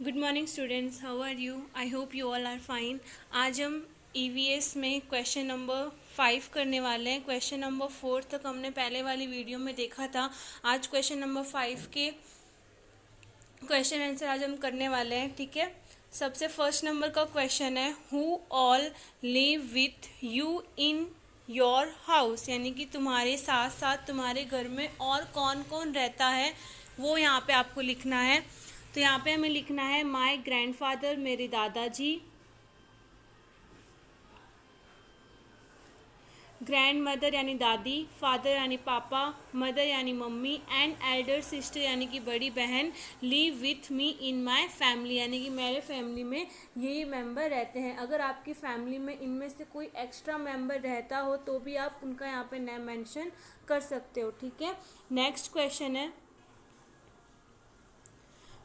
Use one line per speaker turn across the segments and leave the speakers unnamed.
Good morning students, how are you? I hope you all are fine. आज हम EVS में question number 5 करने वाले हैं। क्वेश्चन नंबर 4 तक हमने पहले वाली वीडियो में देखा था। आज क्वेश्चन नंबर 5 के क्वेश्चन आंसर आज हम करने वाले हैं, ठीक है। सबसे फर्स्ट नंबर का क्वेश्चन है, who all live with you in your house, यानी कि तुम्हारे साथ साथ तुम्हारे घर में और कौन कौन रहता है वो यहाँ पे आपको लिखना है। तो यहाँ पे हमें लिखना है माई ग्रैंडफादर, मेरे दादाजी, ग्रैंड मदर यानी दादी, फादर यानी पापा, मदर यानी मम्मी, एंड एल्डर सिस्टर यानी कि बड़ी बहन, live with me in my family, यानी कि मेरे फैमिली में ये मेंबर रहते हैं। अगर आपकी फैमिली में इनमें से कोई एक्स्ट्रा मेंबर रहता हो तो भी आप उनका यहाँ पे नेम मेंशन कर सकते हो, ठीक है। नेक्स्ट क्वेश्चन है,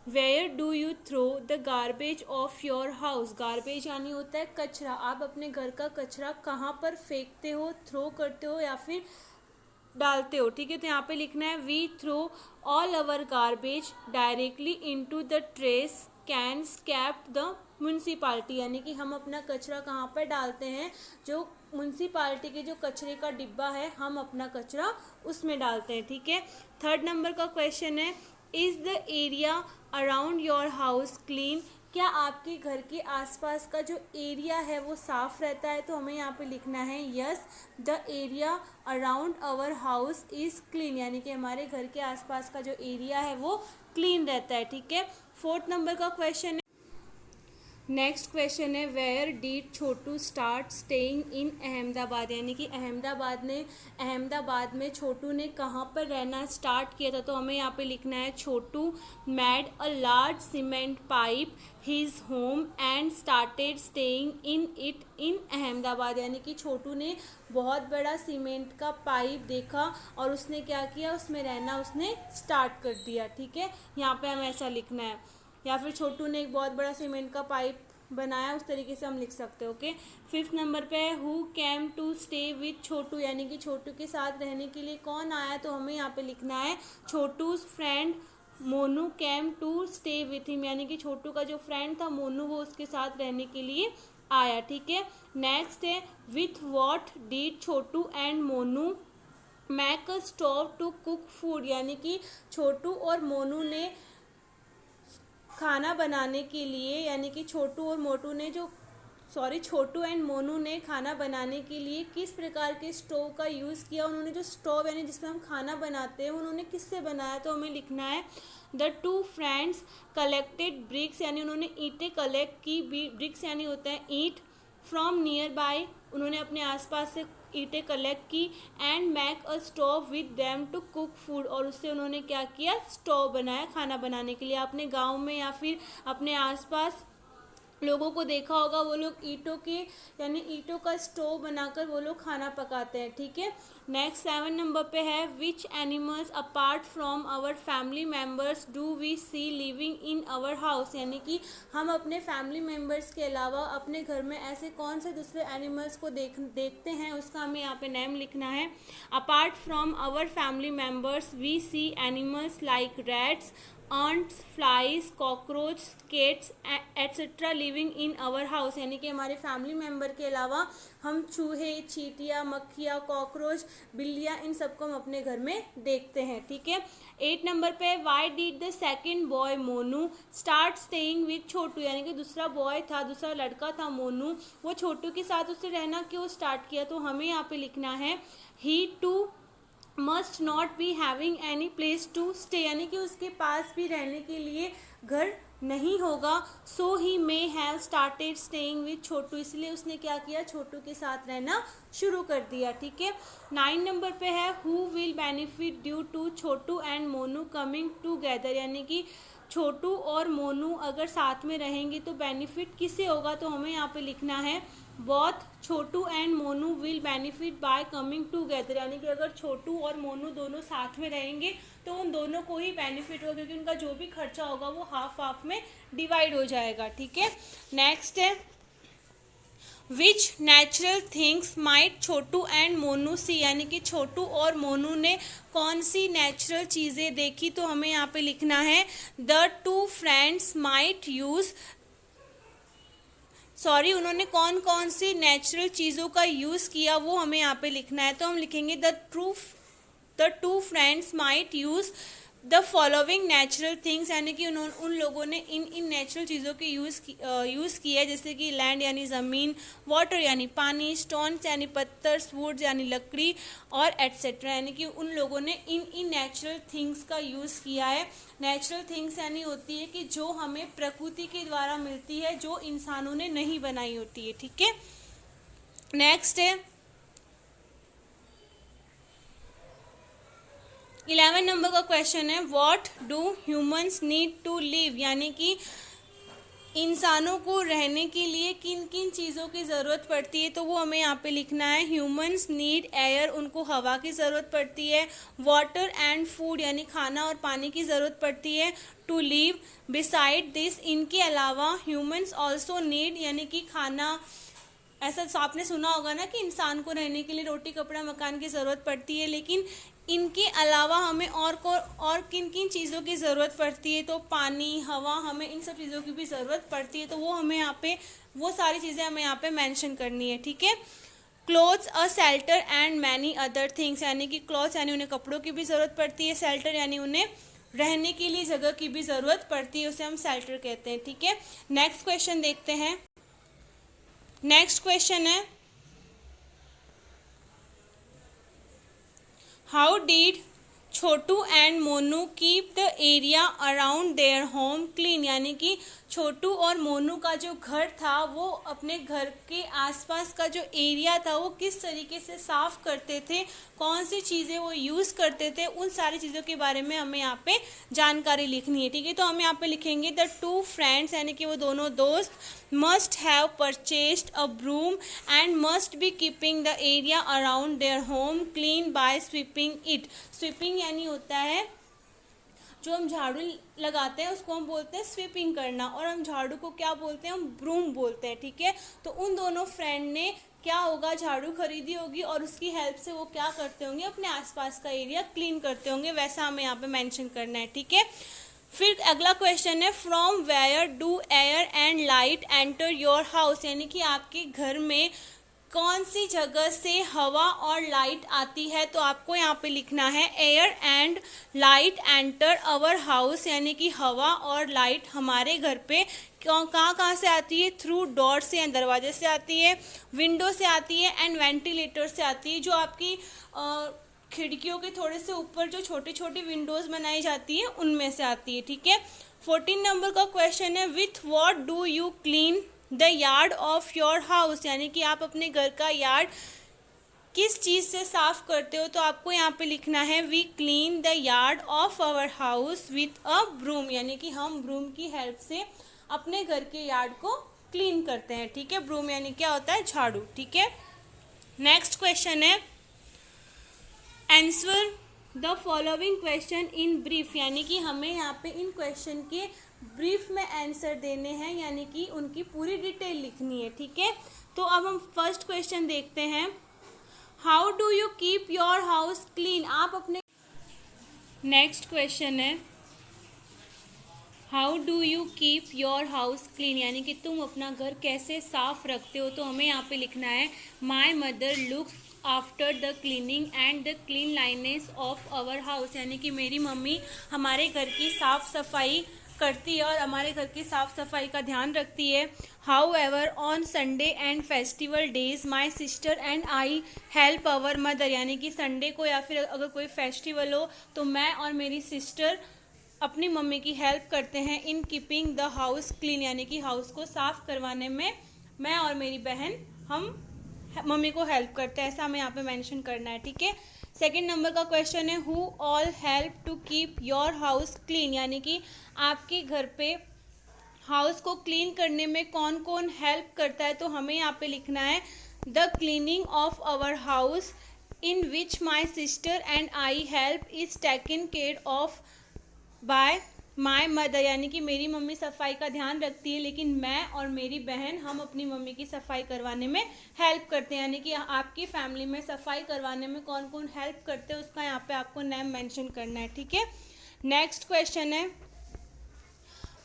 where do you throw the garbage of your house. Garbage यानी होता है कचरा। आप अपने घर का कचरा कहाँ पर फेंकते हो, थ्रो करते हो या फिर डालते हो, ठीक है। तो यहाँ पे लिखना है we throw all our garbage directly into the trash cans kept the municipality, यानी कि हम अपना कचरा कहाँ पर डालते हैं, जो म्यूनसिपाल्टी के जो कचरे का डिब्बा है हम अपना कचरा उसमें डालते हैं, ठीक है। थर्ड नंबर का क्वेश्चन है, is the area around your house clean. क्या आपके घर के आसपास का जो एरिया है वो साफ़ रहता है? तो हमें यहाँ पे लिखना है yes the area around our house is clean, यानी कि हमारे घर के आसपास का जो एरिया है वो क्लीन रहता है, ठीक है। फोर्थ नंबर का क्वेश्चन है, नेक्स्ट क्वेश्चन है, where did Chhotu start staying in Ahmedabad, यानी कि अहमदाबाद में छोटू ने कहाँ पर रहना स्टार्ट किया था? तो हमें यहाँ पे लिखना है Chhotu made a large cement pipe his home and started staying in it in Ahmedabad, यानी कि छोटू ने बहुत बड़ा सीमेंट का पाइप देखा और उसने क्या किया, उसमें रहना उसने स्टार्ट कर दिया, ठीक है। यहाँ पे हमें ऐसा लिखना है, या फिर छोटू ने एक बहुत बड़ा सीमेंट का पाइप बनाया, उस तरीके से हम लिख सकते हैं, ओके। फिफ्थ नंबर पे है, who came to stay with Chhotu, यानी कि छोटू के साथ रहने के लिए कौन आया? तो हमें यहाँ पे लिखना है Chhotu's friend Monu came to stay with him, यानी कि छोटू का जो फ्रेंड था मोनू वो उसके साथ रहने के लिए आया, ठीक है। नेक्स्ट है, with what did Chhotu and Monu make a stove to cook food, यानी कि छोटू और मोनू ने खाना बनाने के लिए, यानी कि छोटू एंड मोनू ने खाना बनाने के लिए किस प्रकार के स्टोव का यूज़ किया? उन्होंने जो स्टोव यानी जिसमें हम खाना बनाते हैं उन्होंने किससे बनाया? तो हमें लिखना है the two friends collected bricks, यानी उन्होंने ईंटें कलेक्ट की, ब्रिक्स यानी होता है ईंट, फ्रॉम नियर बाय, उन्होंने अपने आसपास से ईंटें कलेक्ट की, and make a stove with them to cook food, और उससे उन्होंने क्या किया, स्टोव बनाया खाना बनाने के लिए। आपने गांव में या फिर अपने आसपास लोगों को देखा होगा, वो लोग ईंटों का स्टोव बनाकर वो लोग खाना पकाते हैं, ठीक है। नेक्स्ट 7 नंबर पे है, which animals apart from our family members do we see living in our house, यानी कि हम अपने फैमिली मेम्बर्स के अलावा अपने घर में ऐसे कौन से दूसरे एनिमल्स को देखते हैं, उसका हमें यहाँ पे नेम लिखना है। Apart from our family members we see animals like rats, ants, flies, cockroach, cats etcetera living in our house, यानी कि हमारे फैमिली मेम्बर के अलावा हम चूहे, चींटियाँ, मक्खियाँ, कॉकरोच, बिल्लियाँ, इन सबको हम अपने घर में देखते हैं, ठीक है। 8 नंबर पे, why did the second boy Monu start staying with Chhotu, यानी कि दूसरा लड़का था मोनू, वो छोटू के साथ उससे रहना क्यों स्टार्ट किया? तो हमें यहाँ पे लिखना है he too must not be having any place to stay, यानी कि उसके पास भी रहने के लिए घर नहीं होगा। So he may have started staying with Chhotu, इसलिए उसने क्या किया, छोटू के साथ रहना शुरू कर दिया, ठीक है। 9 नंबर पे है, who will benefit due to Chhotu and Monu coming together, यानी कि छोटू और मोनू अगर साथ में रहेंगे तो बेनिफिट किसे होगा? तो हमें यहाँ पे लिखना है both Chhotu and Monu will benefit by coming together, यानी कि अगर छोटू और मोनू दोनों साथ में रहेंगे तो उन दोनों को ही बेनिफिट होगा, क्योंकि उनका जो भी खर्चा होगा वो हाफ हाफ में डिवाइड हो जाएगा, ठीक है। नेक्स्ट है, which natural things might Chhotu and Monu see, यानी कि छोटू और मोनू ने कौन सी नेचुरल चीज़ें देखी, तो हमें यहाँ पे लिखना है the two friends might use, sorry उन्होंने कौन कौन सी नेचुरल चीज़ों का यूज़ किया वो हमें यहाँ पे लिखना है। तो हम लिखेंगे the two friends might use the following natural things, यानी कि उन लोगों ने इन नेचुरल चीज़ों के यूज़ किया है, जैसे कि लैंड यानी ज़मीन, वाटर यानी पानी, स्टोन्स यानी पत्थर, वुड यानी लकड़ी और एट्सेट्रा, यानी कि उन लोगों ने इन नेचुरल थिंग्स का यूज़ किया है। नेचुरल थिंग्स यानी होती है कि जो हमें प्रकृति के द्वारा मिलती है, जो इंसानों ने नहीं बनाई होती है। ठीक है, नेक्स्ट है 11 नंबर का क्वेश्चन है what do humans need to live, यानी कि इंसानों को रहने के लिए किन किन चीज़ों की ज़रूरत पड़ती है, तो वो हमें यहाँ पे लिखना है ह्यूमंस नीड एयर, उनको हवा की ज़रूरत पड़ती है, वाटर एंड फूड यानी खाना और पानी की ज़रूरत पड़ती है, टू लिव बिसाइड दिस, इनके अलावा ह्यूमंस ऑल्सो नीड, यानी कि खाना, ऐसा आपने सुना होगा ना कि इंसान को रहने के लिए रोटी कपड़ा मकान की ज़रूरत पड़ती है, लेकिन इनके अलावा हमें और किन किन चीज़ों की ज़रूरत पड़ती है, तो पानी, हवा, हमें इन सब चीज़ों की भी ज़रूरत पड़ती है, तो वो हमें यहाँ पे वो सारी चीज़ें हमें यहाँ पे मेंशन करनी है। ठीक है, clothes a shelter and many other things, यानी कि क्लॉथ्स यानी उन्हें कपड़ों की भी ज़रूरत पड़ती है, शेल्टर यानी उन्हें रहने के लिए जगह की भी ज़रूरत पड़ती है, उसे हम शेल्टर कहते हैं। ठीक है, नेक्स्ट क्वेश्चन देखते हैं। नेक्स्ट क्वेश्चन है how did Chhotu and Monu keep the area around their home clean, यानी कि छोटू और मोनू का जो घर था वो अपने घर के आसपास का जो एरिया था वो किस तरीके से साफ करते थे, कौन सी चीज़ें वो यूज़ करते थे, उन सारी चीज़ों के बारे में हमें यहाँ पे जानकारी लिखनी है। ठीक है, तो हम यहाँ पे लिखेंगे द टू फ्रेंड्स, यानी कि वो दोनों दोस्त, must have purchased a broom and must be keeping the area around their home clean by sweeping it. Sweeping यानी होता है जो हम झाड़ू लगाते हैं उसको हम बोलते हैं स्वीपिंग करना, और हम झाड़ू को क्या बोलते हैं, हम ब्रूम बोलते हैं। ठीक है, तो उन दोनों फ्रेंड ने क्या होगा, झाड़ू खरीदी होगी और उसकी हेल्प से वो क्या करते होंगे, अपने आसपास का एरिया क्लीन करते होंगे, वैसा हमें यहाँ पे मेंशन करना है। ठीक है, फिर अगला क्वेश्चन है from where do air and light enter your house, यानी कि आपके घर में कौन सी जगह से हवा और लाइट आती है, तो आपको यहाँ पे लिखना है air and light enter our house, यानी कि हवा और लाइट हमारे घर पे कहाँ से आती है, थ्रू डोर से, दरवाजे से आती है, विंडो से आती है एंड वेंटिलेटर से आती है, जो आपकी खिड़कियों के थोड़े से ऊपर जो छोटी छोटी विंडोज़ बनाई जाती है उनमें से आती है। ठीक है, 14 नंबर का क्वेश्चन है with what do you clean the yard of your house, यानी कि आप अपने घर का यार्ड किस चीज़ से साफ करते हो, तो आपको यहाँ पे लिखना है we clean the yard of our house with a broom, यानी कि हम ब्रूम की हेल्प से अपने घर के यार्ड को क्लीन करते हैं। ठीक है, ब्रूम यानी क्या होता है, झाड़ू। ठीक है, नेक्स्ट क्वेश्चन है answer the following question in brief, यानी कि हमें यहाँ पे इन क्वेश्चन के ब्रीफ में आंसर देने हैं, यानी कि उनकी पूरी डिटेल लिखनी है। ठीक है, तो अब हम फर्स्ट क्वेश्चन देखते हैं how do you keep your house clean, आप अपने, नेक्स्ट क्वेश्चन है how do you keep your house clean, यानी कि तुम अपना घर कैसे साफ रखते हो, तो हमें यहाँ पे लिखना है my mother looks after the cleaning and the cleanliness of our house, यानी कि मेरी मम्मी हमारे घर की साफ़ सफाई करती है और हमारे घर की साफ़ सफाई का ध्यान रखती है। However on Sunday and festival days my sister and I help our mother, यानी कि संडे को या फिर अगर कोई फेस्टिवल हो तो मैं और मेरी सिस्टर अपनी मम्मी की हेल्प करते हैं in keeping the house clean, यानी कि हाउस को साफ़ करवाने में मैं और मेरी बहन हम मम्मी को हेल्प करते हैं, ऐसा हमें यहाँ पे मेंशन करना है। ठीक है, सेकंड नंबर का क्वेश्चन है who all help to keep your house clean, यानी कि आपके घर पे हाउस को क्लीन करने में कौन कौन हेल्प करता है, तो हमें यहाँ पे लिखना है the cleaning of our house in which my sister and I help is taken care of by my mother यानी कि मेरी मम्मी सफाई का ध्यान रखती है, लेकिन मैं और मेरी बहन हम अपनी मम्मी की सफाई करवाने में हेल्प करते हैं। यानी कि आपकी फैमिली में सफाई करवाने में कौन कौन हेल्प करते हैं उसका यहाँ पे आपको नेम मेंशन करना है, ठीक है। नेक्स्ट क्वेश्चन है,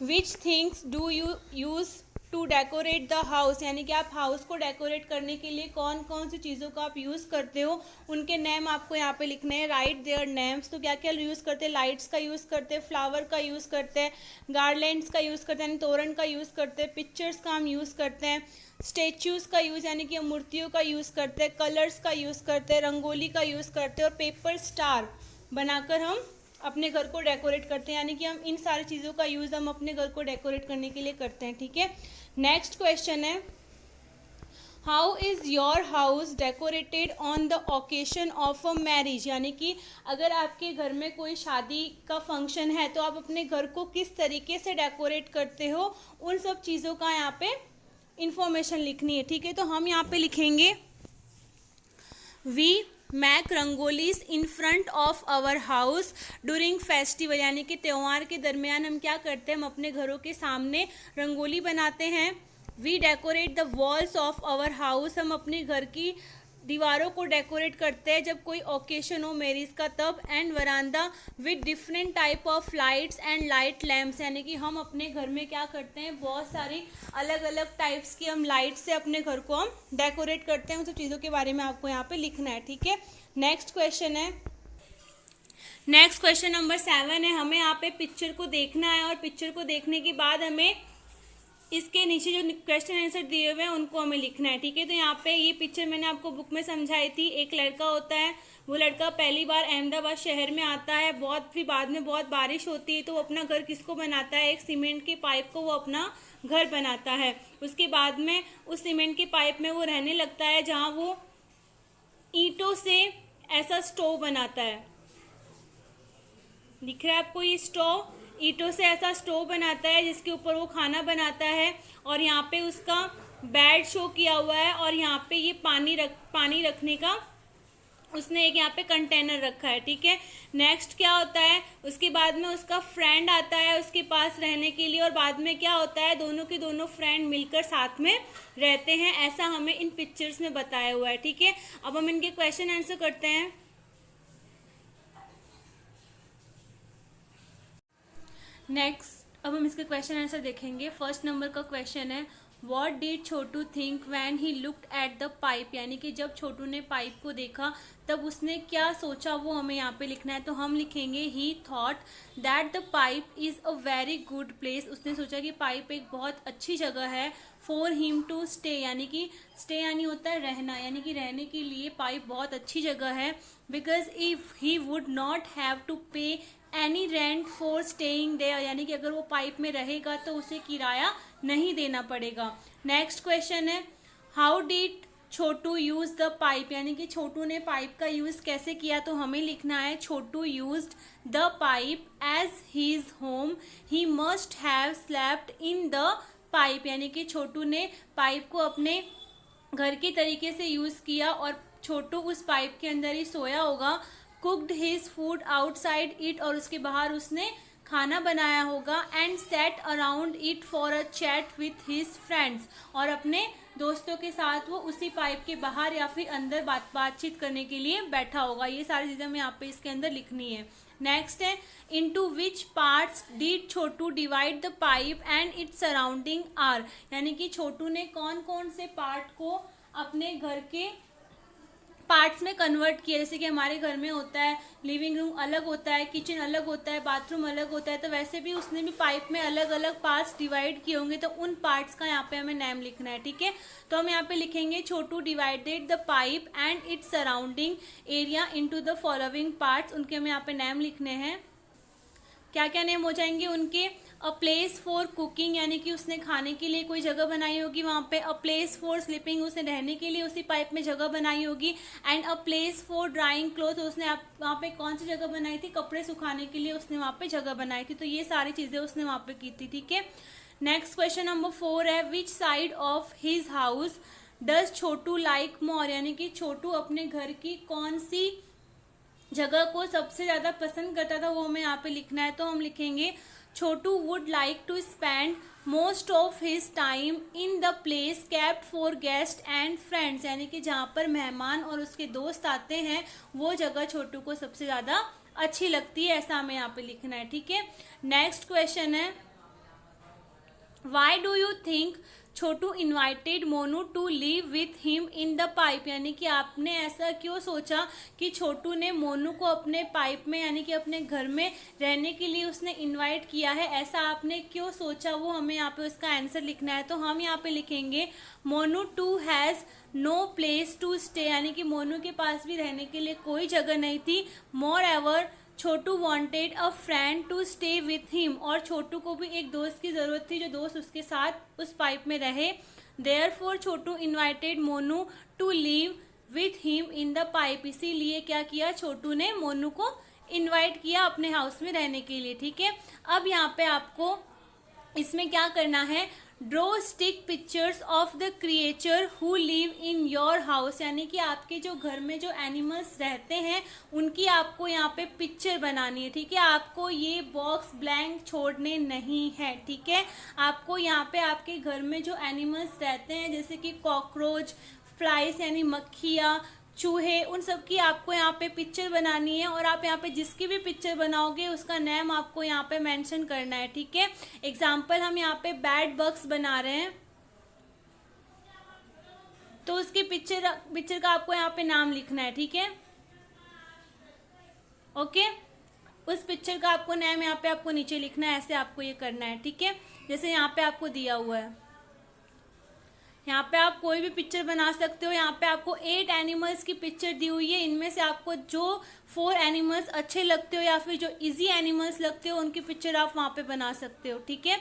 which things do you use to decorate the house, यानी कि आप हाउस को डेकोरेट करने के लिए कौन कौन सी चीज़ों का आप यूज़ करते हो, उनके नेम आपको यहाँ पे लिखने हैं। Right their names. तो क्या क्या यूज़ करते हैं, लाइट्स का यूज़ करते हैं, फ्लावर का यूज़ करते हैं, गार्लैंड्स का यूज़ करते हैं यानी तोरण का यूज़ करते हैं, पिक्चर्स का हम यूज़ करते हैं, स्टेच्यूज़ का यूज़ यानी कि हम मूर्तियों का यूज़ करते हैं, कलर्स का यूज़ करते हैं, रंगोली का यूज़ करते हैं, और पेपर स्टार बनाकर हम अपने घर को डेकोरेट करते हैं। यानी कि हम इन सारी चीज़ों का यूज़ हम अपने घर को डेकोरेट करने के लिए करते हैं, ठीक है। नेक्स्ट क्वेश्चन है, how is your house decorated on the occasion of a marriage, यानी कि अगर आपके घर में कोई शादी का फंक्शन है तो आप अपने घर को किस तरीके से डेकोरेट करते हो, उन सब चीज़ों का यहाँ पे इंफॉर्मेशन लिखनी है, ठीक है। तो हम यहाँ पे लिखेंगे, we make rangolis in front of our house during festival, यानी कि त्यौहार के दरमियान हम क्या करते हैं, हम अपने घरों के सामने रंगोली बनाते हैं। We decorate the walls of our house, हम अपने घर की दीवारों को डेकोरेट करते हैं जब कोई ओकेशन हो मैरिज का तब। And veranda with different type of lights and light lamps, यानी कि हम अपने घर में क्या करते हैं, बहुत सारी अलग अलग टाइप्स की हम लाइट से अपने घर को हम डेकोरेट करते हैं। उन सब चीज़ों के बारे में आपको यहाँ पे लिखना है, ठीक है। नेक्स्ट क्वेश्चन है, नेक्स्ट क्वेश्चन नंबर 7 है, हमें यहाँ पे पिक्चर को देखना है और पिक्चर को देखने के बाद हमें इसके नीचे जो क्वेश्चन आंसर दिए हुए हैं उनको हमें लिखना है, ठीक है। तो यहाँ पे ये पिक्चर मैंने आपको बुक में समझाई थी। एक लड़का होता है, वो लड़का पहली बार अहमदाबाद शहर में आता है, फिर बाद में बहुत बारिश होती है तो वो अपना घर किसको बनाता है, एक सीमेंट के पाइप को वो अपना घर बनाता है। उसके बाद में उस सीमेंट के पाइप में वो रहने लगता है जहाँ वो ईंटों से ऐसा स्टोव बनाता है, दिख रहा है आपको ये स्टोव, ईंटों से ऐसा स्टोव बनाता है जिसके ऊपर वो खाना बनाता है। और यहाँ पे उसका बेड शो किया हुआ है और यहाँ पे ये पानी रखने का उसने एक यहाँ पे कंटेनर रखा है, ठीक है। नेक्स्ट क्या होता है, उसके बाद में उसका फ्रेंड आता है उसके पास रहने के लिए, और बाद में क्या होता है, दोनों के दोनों फ्रेंड मिलकर साथ में रहते हैं, ऐसा हमें इन पिक्चर्स में बताया हुआ है, ठीक है। अब हम इनके क्वेश्चन आंसर करते हैं। नेक्स्ट अब हम इसके क्वेश्चन आंसर देखेंगे। फर्स्ट नंबर का क्वेश्चन है, what did Chhotu think when he looked at the pipe, यानी कि जब छोटू ने पाइप को देखा तब उसने क्या सोचा, वो हमें यहाँ पे लिखना है। तो हम लिखेंगे, ही thought that the pipe is a very good place, उसने सोचा कि पाइप एक बहुत अच्छी जगह है। फॉर हिम टू स्टे, यानी कि स्टे यानी होता है रहना, यानी कि रहने के लिए पाइप बहुत अच्छी जगह है। Because if he would not have to pay any rent for staying there, यानी कि अगर वो पाइप में रहेगा तो उसे किराया नहीं देना पड़ेगा। नेक्स्ट क्वेश्चन है, how did Chhotu use the pipe, यानी कि छोटू ने पाइप का यूज कैसे किया। तो हमें लिखना है, Chhotu used the pipe as his home, he must have slept in the pipe, यानी कि छोटू ने पाइप को अपने घर के तरीके से यूज किया और छोटू उस पाइप के अंदर ही सोया होगा। Cooked his food outside it, और उसके बाहर उसने खाना बनाया होगा। And set around it for a chat with his friends, और अपने दोस्तों के साथ वो उसी पाइप के बाहर या फिर अंदर बातचीत करने के लिए बैठा होगा। ये सारी चीज़ें हमें यहाँ पे इसके अंदर लिखनी है। नेक्स्ट है, into which parts did Chhotu divide the pipe and its surrounding are, यानी कि छोटू ने कौन कौन से पार्ट को अपने घर के पार्ट्स में कन्वर्ट किया। जैसे कि हमारे घर में होता है लिविंग रूम अलग होता है, किचन अलग होता है, बाथरूम अलग होता है, तो वैसे भी उसने भी पाइप में अलग अलग पार्ट्स डिवाइड किए होंगे, तो उन पार्ट्स का यहाँ पे हमें नेम लिखना है, ठीक है। तो हम यहाँ पे लिखेंगे, Chhotu divided the pipe and its surrounding area into the following parts, उनके हमें यहाँ पे नेम लिखने हैं। क्या क्या नेम हो जाएंगे उनके, अ प्लेस फॉर कुकिंग, यानी कि उसने खाने के लिए कोई जगह बनाई होगी वहाँ पे। अ प्लेस फॉर स्लीपिंग, उसने रहने के लिए उसी पाइप में जगह बनाई होगी। And a place for drawing cloth, उसने वहाँ पे कौन सी जगह बनाई थी, कपड़े सुखाने के लिए उसने वहाँ पे जगह बनाई थी। तो ये सारी चीज़ें उसने वहाँ पे की थी, ठीक है। नेक्स्ट क्वेश्चन नंबर 4 है, which side of his house does Chhotu like more, यानी कि छोटू अपने घर की कौन सी जगह को सबसे ज़्यादा पसंद करता था, वो हमें यहाँ पे लिखना है। तो हम लिखेंगे, Chhotu would like to spend most of his time in the place kept for guest and friends, यानी कि जहाँ पर मेहमान और उसके दोस्त आते हैं वो जगह छोटू को सबसे ज़्यादा अच्छी लगती है, ऐसा हमें यहाँ पे लिखना है। ठीक है, नेक्स्ट क्वेश्चन है why do you think Chhotu invited Monu to live with him in the pipe, यानी कि आपने ऐसा क्यों सोचा कि छोटू ने मोनू को अपने पाइप में यानी कि अपने घर में रहने के लिए उसने इनवाइट किया है, ऐसा आपने क्यों सोचा, वो हमें यहाँ पे उसका आंसर लिखना है। तो हम यहाँ पे लिखेंगे Monu too has no place to stay, यानी कि मोनू के पास भी रहने के लिए कोई जगह नहीं थी। Moreover Chhotu wanted a friend to stay with him, और छोटू को भी एक दोस्त की ज़रूरत थी जो दोस्त उसके साथ उस पाइप में रहे। Therefore Chhotu invited Monu to live with him in the pipe, इसीलिए क्या किया, छोटू ने मोनू को इनवाइट किया अपने हाउस में रहने के लिए। ठीक है, अब यहाँ पे आपको इसमें क्या करना है, draw stick pictures of the creature who live in your house, यानी कि आपके जो घर में जो एनिमल्स रहते हैं उनकी आपको यहाँ पे पिक्चर बनानी है। ठीक है, आपको ये बॉक्स ब्लैंक छोड़ने नहीं है। ठीक है, आपको यहाँ पे आपके घर में जो एनिमल्स रहते हैं जैसे कि कॉकरोच, फ्लाइज यानी मक्खियाँ, चूहे, उन सब की आपको यहाँ पे पिक्चर बनानी है, और आप यहाँ पे जिसकी भी पिक्चर बनाओगे उसका नेम आपको यहाँ पे मेंशन करना है। ठीक है, एग्जाम्पल हम यहाँ पे बैड बग्स बना रहे हैं तो उसकी पिक्चर का आपको यहाँ पे नाम लिखना है। ठीक है, ओके, उस पिक्चर का आपको नेम यहाँ पे आपको नीचे लिखना है, ऐसे आपको ये करना है। ठीक है, जैसे यहाँ पे आपको दिया हुआ है, यहाँ पे आप कोई भी पिक्चर बना सकते हो। यहाँ पे आपको 8 एनिमल्स की पिक्चर दी हुई है, इनमें से आपको जो 4 एनिमल्स अच्छे लगते हो या फिर जो इजी एनिमल्स लगते हो उनकी पिक्चर आप वहाँ पे बना सकते हो। ठीक है,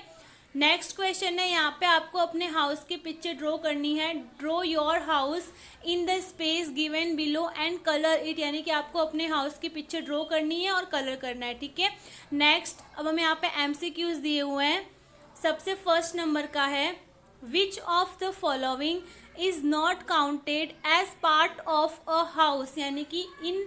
नेक्स्ट क्वेश्चन है, यहाँ पे आपको अपने हाउस की पिक्चर ड्रॉ करनी है। Draw your house in the space given below and colour it, यानी कि आपको अपने हाउस की पिक्चर ड्रॉ करनी है और कलर करना है। ठीक है, नेक्स्ट अब हमें यहाँ पे MCQs दिए हुए हैं। सबसे फर्स्ट नंबर का है Which of the following is not counted as part of a house, यानी कि इन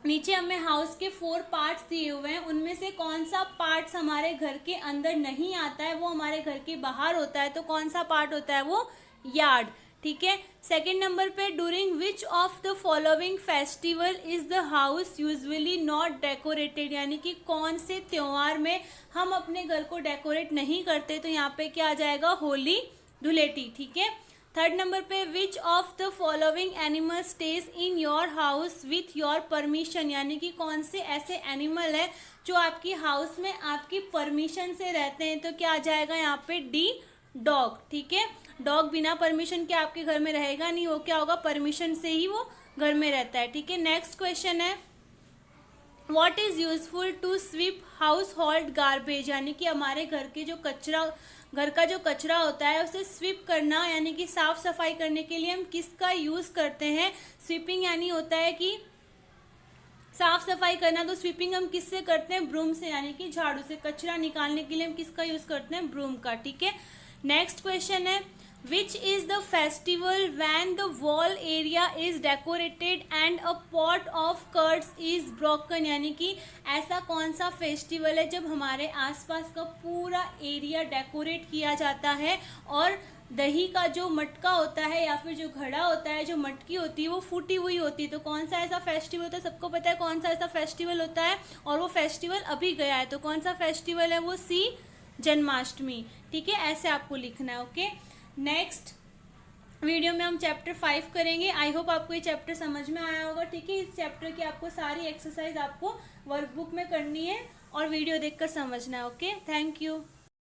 नीचे हमें हाउस के 4 पार्ट्स दिए हुए हैं, उनमें से कौन सा पार्ट्स हमारे घर के अंदर नहीं आता है, वो हमारे घर के बाहर होता है, तो कौन सा पार्ट होता है, वो यार्ड। ठीक है, सेकंड नंबर पे during which of the following festival is the house usually not decorated, यानी कि कौन से त्योहार में हम अपने घर को डेकोरेट नहीं करते, तो यहाँ पे क्या आ जाएगा, होली धुलेटी। ठीक है, थर्ड नंबर पे which of the following animal stage in your house with your permission, यानी कि कौन से ऐसे एनिमल है जो आपकी हाउस में आपकी परमिशन से रहते हैं, तो क्या आ जाएगा यहाँ पे डी, डॉग। ठीक है, डॉग बिना परमिशन के आपके घर में रहेगा नहीं, वो क्या होगा, परमिशन से ही वो घर में रहता है। ठीक है, नेक्स्ट क्वेश्चन है what is useful to sweep household garbage, यानी कि हमारे घर का जो कचरा होता है उसे स्वीप करना यानी कि साफ सफाई करने के लिए हम किसका यूज करते हैं। स्वीपिंग यानी होता है कि साफ सफाई करना, तो स्वीपिंग हम किससे करते हैं, ब्रूम से यानी कि झाड़ू से। कचरा निकालने के लिए हम किसका यूज करते हैं, ब्रूम का। ठीक है, नेक्स्ट क्वेश्चन है which is the festival when the wall area is decorated and a pot of curds is broken, यानी कि ऐसा कौन सा फेस्टिवल है जब हमारे आसपास का पूरा एरिया डेकोरेट किया जाता है और दही का जो मटका होता है या फिर जो घड़ा होता है, जो मटकी होती है वो फूटी हुई होती है, तो कौन सा ऐसा फेस्टिवल होता है, सबको पता है कौन सा ऐसा फेस्टिवल होता है, और वो फेस्टिवल अभी गया है, तो कौन सा फेस्टिवल है, वो सी जन्माष्टमी। ठीक है, ऐसे आपको लिखना है। ओके, नेक्स्ट वीडियो में हम चैप्टर 5 करेंगे। आई होप आपको ये चैप्टर समझ में आया होगा। ठीक है, इस चैप्टर की आपको सारी एक्सरसाइज आपको वर्कबुक में करनी है और वीडियो देखकर समझना है। Okay, thank you.